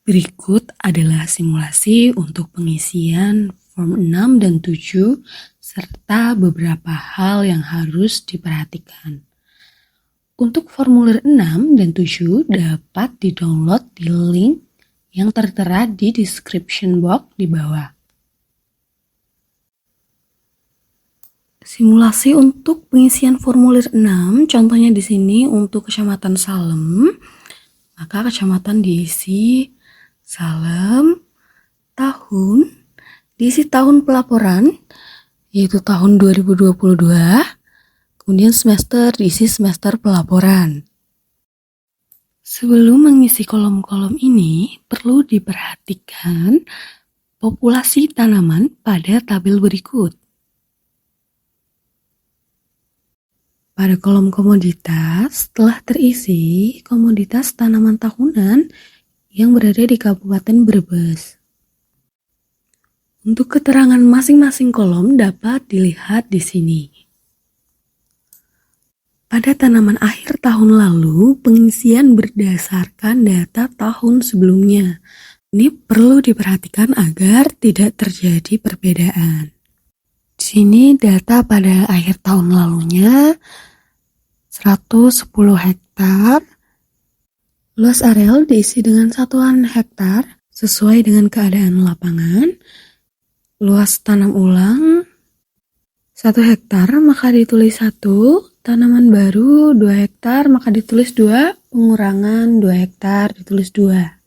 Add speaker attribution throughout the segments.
Speaker 1: Berikut adalah simulasi untuk pengisian form 6 dan 7 serta beberapa hal yang harus diperhatikan. Untuk formulir 6 dan 7 dapat di-download di link yang tertera di description box di bawah. Simulasi untuk pengisian formulir 6, contohnya di sini untuk Kecamatan Salem, maka kecamatan diisi Salem, diisi tahun pelaporan, yaitu tahun 2022, kemudian semester diisi semester pelaporan. Sebelum mengisi kolom-kolom ini, perlu diperhatikan populasi tanaman pada tabel berikut. Pada kolom komoditas telah terisi komoditas tanaman tahunan yang berada di Kabupaten Brebes. Untuk keterangan masing-masing kolom dapat dilihat di sini. Pada tanaman akhir tahun lalu, pengisian berdasarkan data tahun sebelumnya. Ini perlu diperhatikan agar tidak terjadi perbedaan. Di sini data pada akhir tahun lalunya 110 hektar. Luas areal diisi dengan satuan hektar sesuai dengan keadaan lapangan. Luas tanam ulang 1 hektar maka ditulis 1, tanaman baru 2 hektar maka ditulis 2, pengurangan 2 hektar ditulis 2.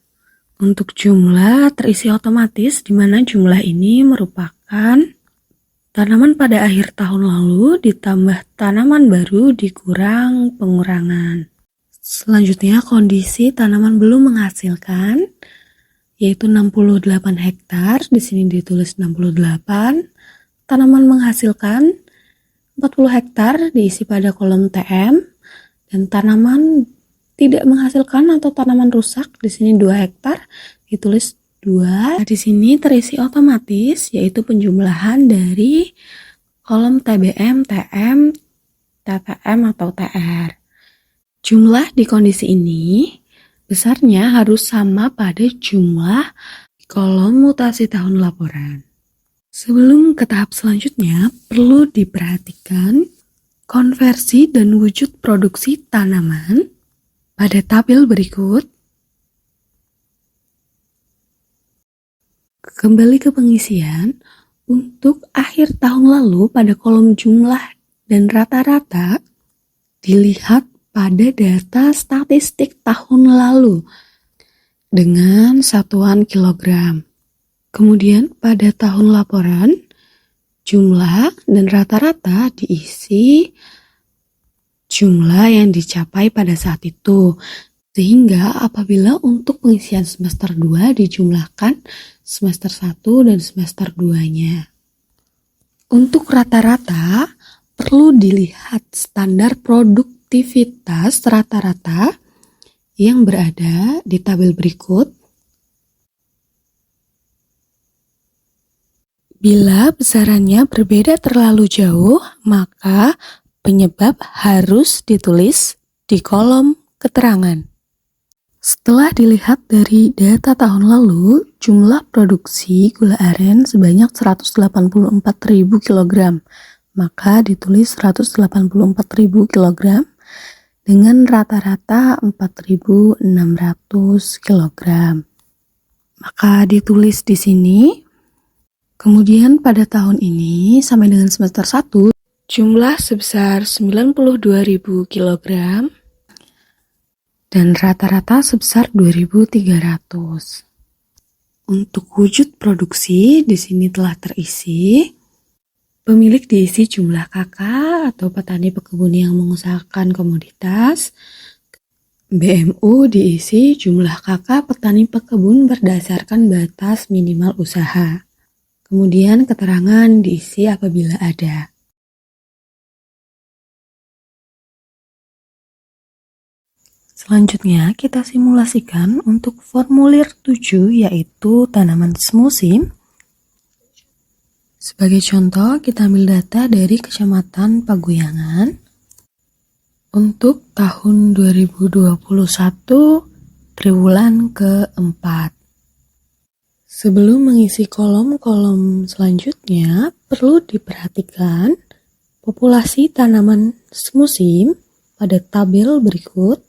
Speaker 1: Untuk jumlah terisi otomatis di mana jumlah ini merupakan tanaman pada akhir tahun lalu ditambah tanaman baru dikurang pengurangan. Selanjutnya kondisi tanaman belum menghasilkan yaitu 68 hektar, di sini ditulis 68. Tanaman menghasilkan 40 hektar diisi pada kolom TM, dan tanaman tidak menghasilkan atau tanaman rusak di sini 2 hektar ditulis 2. Di sini terisi otomatis yaitu penjumlahan dari kolom TBM, TM, TTM atau TR. Jumlah di kondisi ini besarnya harus sama pada jumlah kolom mutasi tahun laporan. Sebelum ke tahap selanjutnya, perlu diperhatikan konversi dan wujud produksi tanaman pada tabel berikut. Kembali ke pengisian, untuk akhir tahun lalu pada kolom jumlah dan rata-rata dilihat pada data statistik tahun lalu dengan satuan kilogram. Kemudian pada tahun laporan, jumlah dan rata-rata diisi jumlah yang dicapai pada saat itu. Sehingga apabila untuk pengisian semester 2 dijumlahkan semester 1 dan semester 2-nya. Untuk rata-rata perlu dilihat standar produktivitas rata-rata yang berada di tabel berikut. Bila besarannya berbeda terlalu jauh, maka penyebab harus ditulis di kolom keterangan. Setelah dilihat dari data tahun lalu, jumlah produksi gula aren sebanyak 184.000 kg, maka ditulis 184.000 kg dengan rata-rata 4.600 kg. Maka ditulis di sini. Kemudian pada tahun ini sampai dengan semester 1, jumlah sebesar 92.000 kg dan rata-rata sebesar 2.300. Untuk wujud produksi di sini telah terisi. Pemilik diisi jumlah KK atau petani pekebun yang mengusahakan komoditas. BMU diisi jumlah KK petani pekebun berdasarkan batas minimal usaha. Kemudian keterangan diisi apabila ada. Selanjutnya kita simulasikan untuk formulir 7 yaitu tanaman semusim. Sebagai contoh kita ambil data dari Kecamatan Paguyangan. Untuk tahun 2021 triwulan keempat. Sebelum mengisi kolom-kolom selanjutnya, perlu diperhatikan populasi tanaman semusim pada tabel berikut,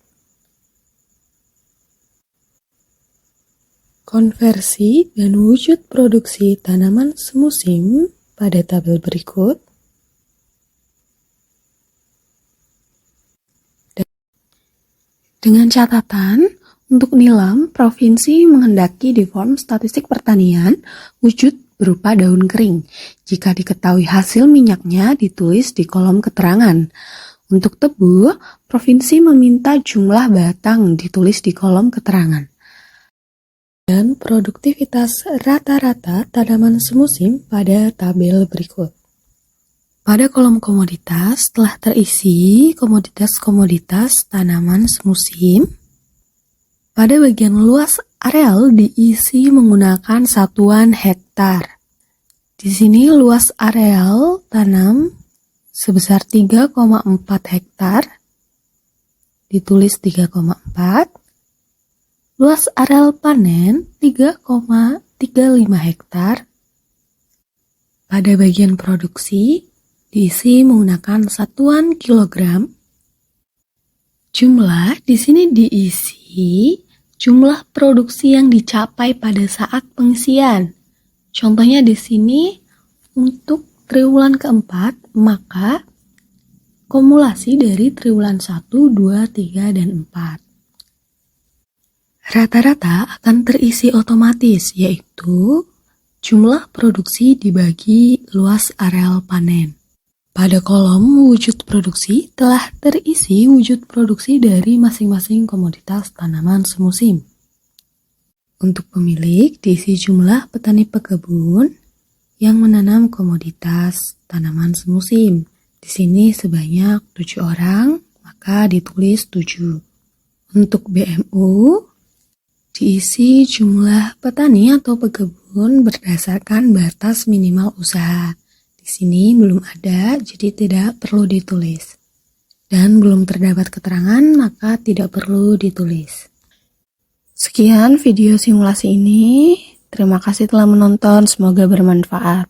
Speaker 1: konversi dan wujud produksi tanaman semusim pada tabel berikut, dengan catatan, untuk nilam, provinsi menghendaki di form statistik pertanian wujud berupa daun kering. Jika diketahui hasil minyaknya ditulis di kolom keterangan. Untuk tebu, provinsi meminta jumlah batang ditulis di kolom keterangan. Dan produktivitas rata-rata tanaman semusim pada tabel berikut. Pada kolom komoditas telah terisi komoditas-komoditas tanaman semusim. Pada bagian luas areal diisi menggunakan satuan hektar. Di sini luas areal tanam sebesar 3,4 hektar, ditulis 3,4. Luas areal panen 3,35 hektar. Pada bagian produksi diisi menggunakan satuan kilogram. Jumlah di sini diisi jumlah produksi yang dicapai pada saat pengisian. Contohnya di sini untuk triwulan keempat, maka kumulasi dari triwulan 1, 2, 3, dan 4. Rata-rata akan terisi otomatis, yaitu jumlah produksi dibagi luas areal panen. Pada kolom wujud produksi telah terisi wujud produksi dari masing-masing komoditas tanaman semusim. Untuk pemilik diisi jumlah petani pekebun yang menanam komoditas tanaman semusim. Di sini sebanyak 7 orang, maka ditulis 7. Untuk BMU diisi jumlah petani atau pekebun berdasarkan batas minimal usaha. Di sini belum ada, jadi tidak perlu ditulis. Dan belum terdapat keterangan, maka tidak perlu ditulis. Sekian video simulasi ini. Terima kasih telah menonton, semoga bermanfaat.